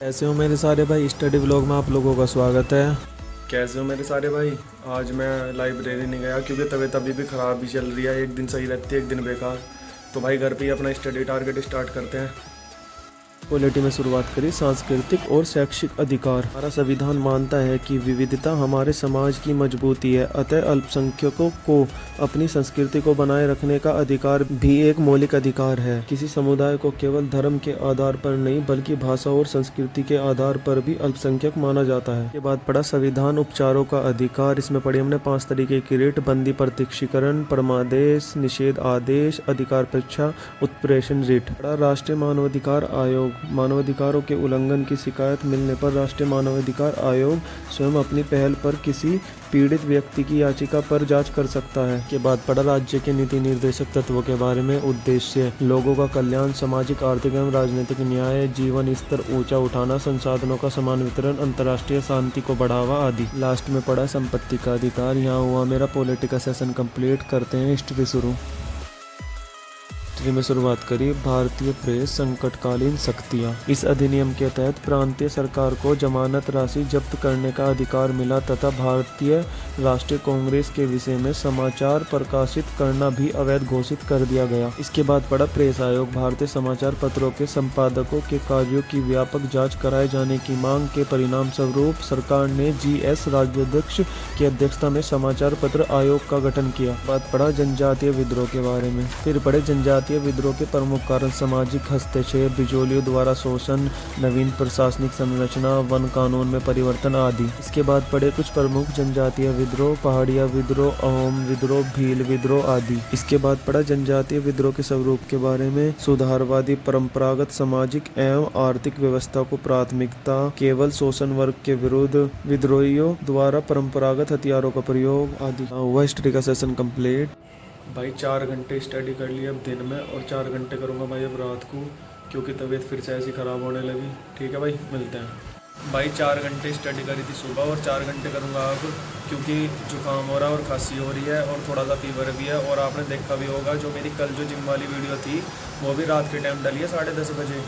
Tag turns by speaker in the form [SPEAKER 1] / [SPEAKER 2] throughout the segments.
[SPEAKER 1] कैसे हो मेरे सारे भाई। स्टडी व्लॉग में आप लोगों का स्वागत है।
[SPEAKER 2] कैसे हो मेरे सारे भाई। आज मैं लाइब्रेरी नहीं गया क्योंकि तबीयत अभी भी ख़राब ही चल रही है। एक दिन सही रहती है, एक दिन बेकार। तो भाई घर पे ही अपना स्टडी टारगेट स्टार्ट करते हैं।
[SPEAKER 1] पॉलिटी में शुरुआत करी। सांस्कृतिक और शैक्षिक अधिकार। हमारा संविधान मानता है कि विविधता हमारे समाज की मजबूती है, अतः अल्पसंख्यकों को अपनी संस्कृति को बनाए रखने का अधिकार भी एक मौलिक अधिकार है। किसी समुदाय को केवल धर्म के आधार पर नहीं बल्कि भाषा और संस्कृति के आधार पर भी अल्पसंख्यक माना जाता है। के बाद पढ़ा संविधान उपचारों का अधिकार। इसमें पढ़ी हमने 5 तरीके की रिट, बंदी प्रत्यक्षीकरण, परमादेश, निषेध आदेश, अधिकार परीक्षा, उत्प्रेषण रिट। पढ़ा राष्ट्रीय मानवाधिकार आयोग। मानवाधिकारों के उल्लंघन की शिकायत मिलने पर राष्ट्रीय मानवाधिकार आयोग स्वयं अपनी पहल पर किसी पीड़ित व्यक्ति की याचिका पर जांच कर सकता है। के बाद पढ़ा राज्य के नीति निर्देशक तत्वों के बारे में। उद्देश्य लोगों का कल्याण, सामाजिक, आर्थिक एवं राजनीतिक न्याय, जीवन स्तर ऊंचा उठाना, संसाधनों का समान वितरण, अंतर्राष्ट्रीय शांति को बढ़ावा आदि। लास्ट में पढ़ा संपत्ति का अधिकार। यहाँ हुआ मेरा पॉलिटिकल सेशन कंप्लीट। करते हैं हिस्ट्री शुरू। में शुरुआत करी। भारतीय प्रेस संकटकालीन शक्तियाँ। इस अधिनियम के तहत प्रांतीय सरकार को जमानत राशि जब्त करने का अधिकार मिला तथा भारतीय राष्ट्रीय कांग्रेस के विषय में समाचार प्रकाशित करना भी अवैध घोषित कर दिया गया। इसके बाद पड़ा प्रेस आयोग। भारतीय समाचार पत्रों के संपादकों के कार्यों की व्यापक जांच कराए जाने की मांग के परिणाम स्वरूप सरकार ने GS राज्याध्यक्ष की अध्यक्षता में समाचार पत्र आयोग का गठन किया। बाद पड़ा जनजातीय विद्रोह के बारे में। फिर पढ़े जनजातीय विद्रोह के प्रमुख कारण सामाजिक हस्तक्षेप, बिचौलियों द्वारा शोषण, नवीन प्रशासनिक संरचना, वन कानून में परिवर्तन आदि। इसके बाद पढ़े कुछ प्रमुख जनजातीय विद्रोह, पहाड़िया विद्रोह, अहोम विद्रोह, भील विद्रोह आदि। इसके बाद पढ़ा जनजातीय विद्रोह के स्वरूप के बारे में। सुधारवादी, परंपरागत सामाजिक एवं आर्थिक व्यवस्था को प्राथमिकता, केवल शोषण वर्ग के विरुद्ध, विद्रोहियों द्वारा परंपरागत हथियारों का प्रयोग आदि। हुआ हिस्ट्री का सेशन कंप्लीट।
[SPEAKER 2] भाई 4 घंटे स्टडी कर ली अब दिन में, और 4 घंटे करूँगा भाई अब रात को, क्योंकि तबीयत फिर से ऐसी ख़राब होने लगी। ठीक है भाई, मिलते हैं। भाई 4 घंटे स्टडी करी थी सुबह और 4 घंटे करूँगा अब, क्योंकि जुकाम हो रहा है और खांसी हो रही है और थोड़ा सा फीवर भी है। और आपने देखा भी होगा जो मेरी कल जो जिम वाली वीडियो थी वो भी रात के टाइम डली है 10:30 बजे।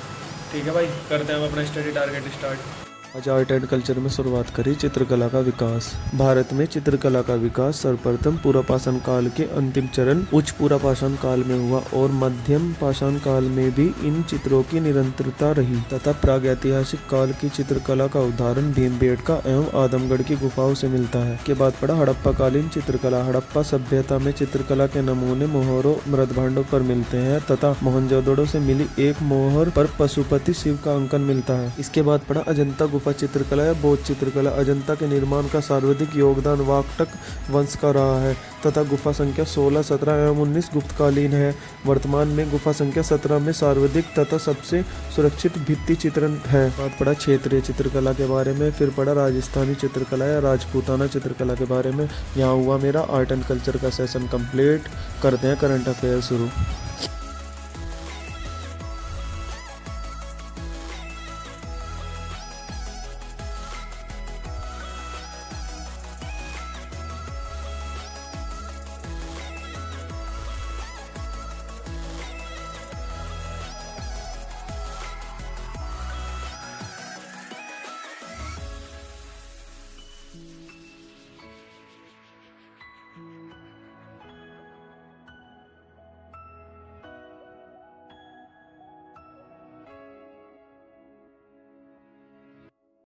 [SPEAKER 2] ठीक है भाई, करते हैं अपना स्टडी टारगेट स्टार्ट।
[SPEAKER 1] आज आर्ट एंड कल्चर में शुरुआत करी। चित्रकला का विकास। भारत में चित्रकला का विकास सर्वप्रथम पुरापाषाण काल के अंतिम चरण उच्च पुरापाषाण काल में हुआ और मध्यम पाषाण काल में भी इन चित्रों की निरंतरता रही तथा प्रागैतिहासिक काल की चित्रकला का उदाहरण भीमबेटका एवं आदमगढ़ की गुफाओं से मिलता है। के बाद पढ़ा हड़प्पा कालीन चित्रकला। हड़प्पा सभ्यता में चित्रकला के नमूने मोहरों, मृदभांडों पर मिलते हैं तथा मोहनजोदड़ो से मिली एक मोहर पर पशुपति शिव का अंकन मिलता है। इसके बाद पढ़ा अजंता गुफा चित्रकला या बौद्ध चित्रकला। अजंता के निर्माण का सर्वाधिक योगदान वाकटक वंश का रहा है तथा गुफा संख्या 16, 17 एवं 19 गुप्तकालीन है। वर्तमान में गुफा संख्या 17 में सर्वाधिक तथा सबसे सुरक्षित भित्ति चित्रण है। बात पड़ा क्षेत्रीय चित्रकला के बारे में। फिर पड़ा राजस्थानी चित्रकला या राजपूताना चित्रकला के बारे में। यहाँ हुआ मेरा आर्ट एंड कल्चर का सेशन कंप्लीट। करते हैं करंट अफेयर शुरू।